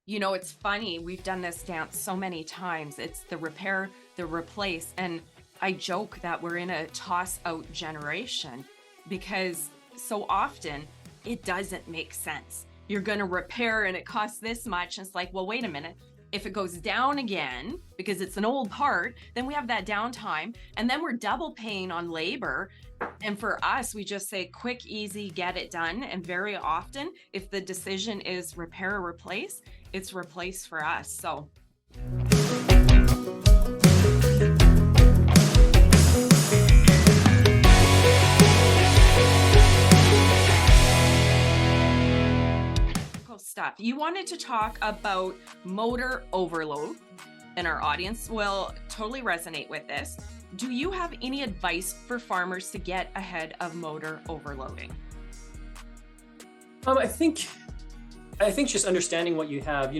You know, it's funny. We've done this dance so many times. It's the repair, the replace. And I joke that we're in a toss out generation because so often it doesn't make sense. You're going to repair and it costs this much. And it's like, well, wait a minute. If it goes down again because it's an old part, then we have that downtime. And then we're double paying on labor. And for us, we just say quick, easy, get it done. And very often, if the decision is repair or replace, it's replace for us. So cool stuff. You wanted to talk about motor overload, and our audience will totally resonate with this. Do you have any advice for farmers to get ahead of motor overloading? I think just understanding what you have.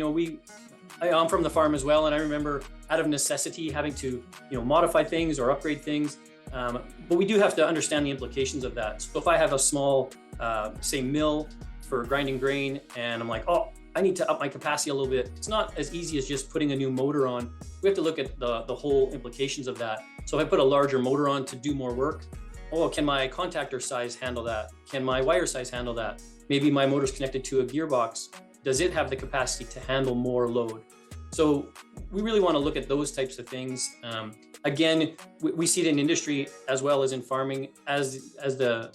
I'm from the farm as well, and I remember out of necessity having to, modify things or upgrade things. But we do have to understand the implications of that. So if I have a small, say, mill for grinding grain, and I'm like, oh, I need to up my capacity a little bit. It's not as easy as just putting a new motor on. We have to look at the whole implications of that. So if I put a larger motor on to do more work, can my contactor size handle that? Can my wire size handle that? Maybe my motor's connected to a gearbox. Does it have the capacity to handle more load? So we really want to look at those types of things. Again, we see it in industry as well as in farming as the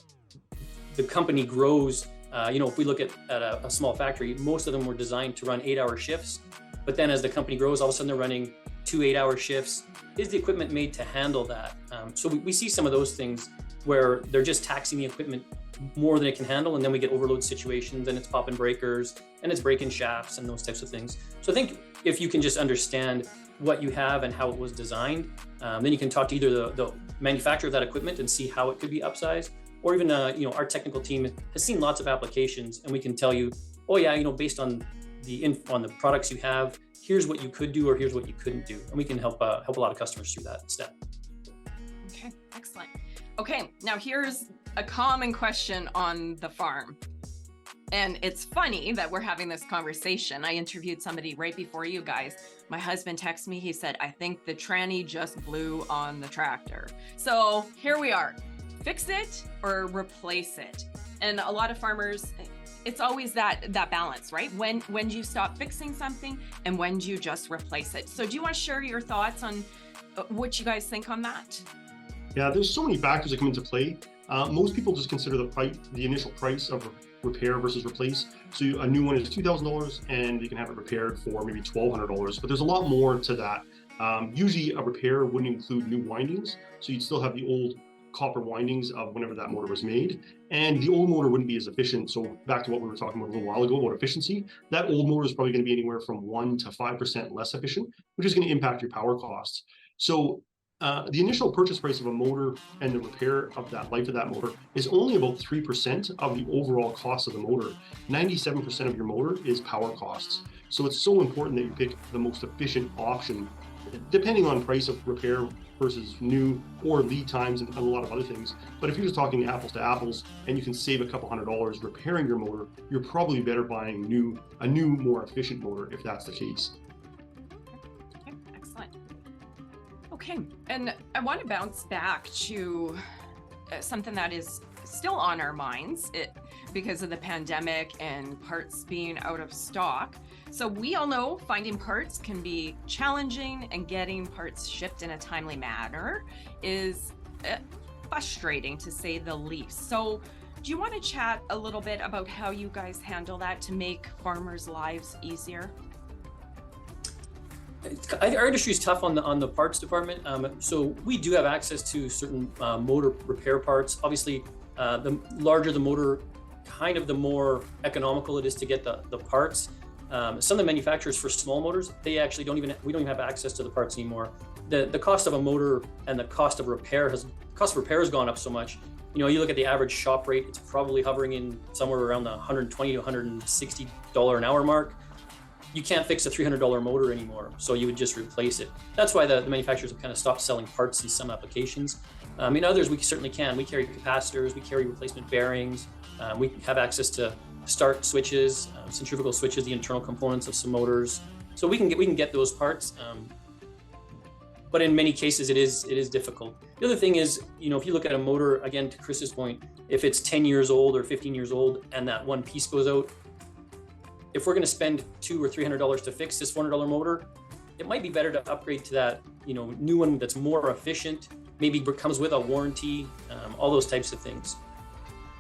company grows. If we look at a small factory, most of them were designed to run 8-hour shifts. But then as the company grows, all of a sudden they're running 2 8-hour shifts. Is the equipment made to handle that? So we see some of those things where they're just taxing the equipment more than it can handle, and then we get overload situations, and it's popping breakers, and it's breaking shafts, and those types of things. So I think if you can just understand what you have and how it was designed, then you can talk to either the manufacturer of that equipment and see how it could be upsized, or even our technical team has seen lots of applications, and we can tell you, based on the products you have, here's what you could do or here's what you couldn't do, and we can help a lot of customers through that step. Okay, excellent. Okay, now here's a common question on the farm. And it's funny that we're having this conversation. I interviewed somebody right before you guys. My husband texted me, he said, I think the tranny just blew on the tractor. So here we are, fix it or replace it. And a lot of farmers, it's always that balance, right? When do you stop fixing something and when do you just replace it? So do you want to share your thoughts on what you guys think on that? Yeah, there's so many factors that come into play. Most people just consider the initial price of repair versus replace. So a new one is $2,000 and you can have it repaired for maybe $1,200, but there's a lot more to that. Usually a repair wouldn't include new windings. So you'd still have the old copper windings of whenever that motor was made. And the old motor wouldn't be as efficient. So back to what we were talking about a little while ago about efficiency, that old motor is probably going to be anywhere from 1 to 5% less efficient, which is going to impact your power costs. So the initial purchase price of a motor and the repair of that life of that motor is only about 3% of the overall cost of the motor. 97% of your motor is power costs. So it's so important that you pick the most efficient option, depending on price of repair versus new or lead times and a lot of other things. But if you're just talking apples to apples and you can save a couple $100 repairing your motor, you're probably better buying a new, more efficient motor if that's the case. Okay, excellent. Okay, and I want to bounce back to something that is still on our minds because of the pandemic and parts being out of stock. So we all know finding parts can be challenging, and getting parts shipped in a timely manner is frustrating, to say the least. So do you want to chat a little bit about how you guys handle that to make farmers' lives easier? Our industry is tough on the parts department. So we do have access to certain motor repair parts. Obviously, the larger the motor, kind of the more economical it is to get the parts. Some of the manufacturers for small motors, we don't even have access to the parts anymore. The cost of a motor and the cost of repair has gone up so much. You look at the average shop rate, it's probably hovering in somewhere around the $120 to $160 an hour mark. You can't fix a $300 motor anymore, so you would just replace it. That's why the manufacturers have kind of stopped selling parts in some applications. In others, we certainly can. We carry capacitors, we carry replacement bearings, we have access to start switches, centrifugal switches, the internal components of some motors. So we can get those parts. But in many cases, it is difficult. The other thing is, if you look at a motor, again, to Chris's point, if it's 10 years old or 15 years old and that one piece goes out, if we're going to spend $200 or $300 to fix this $400 motor, it might be better to upgrade to that, new one that's more efficient, maybe comes with a warranty, all those types of things.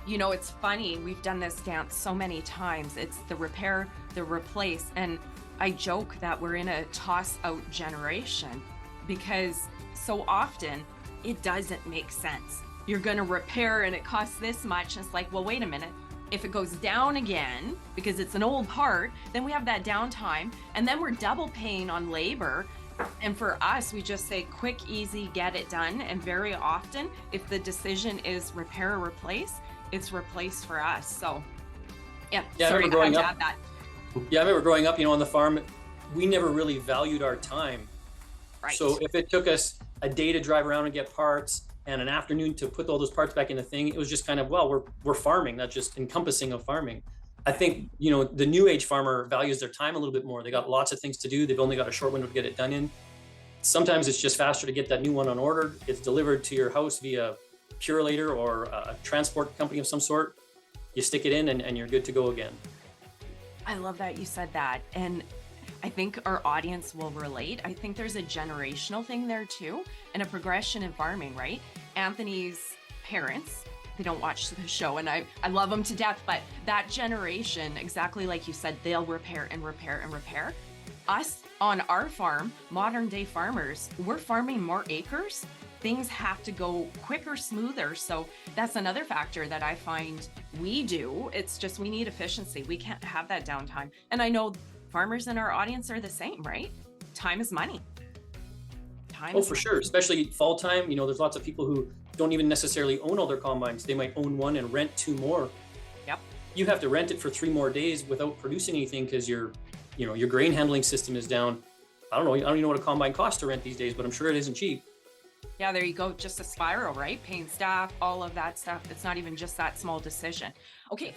It's funny, we've done this dance so many times. It's the repair, the replace, and I joke that we're in a toss out generation because so often it doesn't make sense. You're going to repair and it costs this much. And it's like, well, wait a minute. If it goes down again, because it's an old part, then we have that downtime, and then we're double paying on labor. And for us, we just say quick, easy, get it done. And very often, if the decision is repair or replace, it's replace for us. So, yeah, sorry, I had to add that. Yeah, I remember growing up, on the farm, we never really valued our time. Right. So if it took us a day to drive around and get parts and an afternoon to put all those parts back in the thing, it was just kind of, well, we're farming. That's just encompassing of farming. I think, the new age farmer values their time a little bit more. They got lots of things to do. They've only got a short window to get it done in. Sometimes it's just faster to get that new one on order. It's delivered to your house via Purelator or a transport company of some sort. You stick it in and you're good to go again. I love that you said that. And I think our audience will relate. I think there's a generational thing there too, and a progression in farming, right? Anthony's parents, they don't watch the show and I love them to death, but that generation, exactly like you said, they'll repair and repair and repair. Us on our farm, modern day farmers, we're farming more acres. Things have to go quicker, smoother. So that's another factor that I find we do. It's just we need efficiency. We can't have that downtime. And I know farmers in our audience are the same, right? Time is money. For sure, especially fall time. There's lots of people who don't even necessarily own all their combines. They might own one and rent 2 more. Yep. You have to rent it for 3 more days without producing anything because your grain handling system is down. I don't even know what a combine costs to rent these days, but I'm sure it isn't cheap. Yeah, there you go. Just a spiral, right? Paying staff, all of that stuff. It's not even just that small decision. Okay.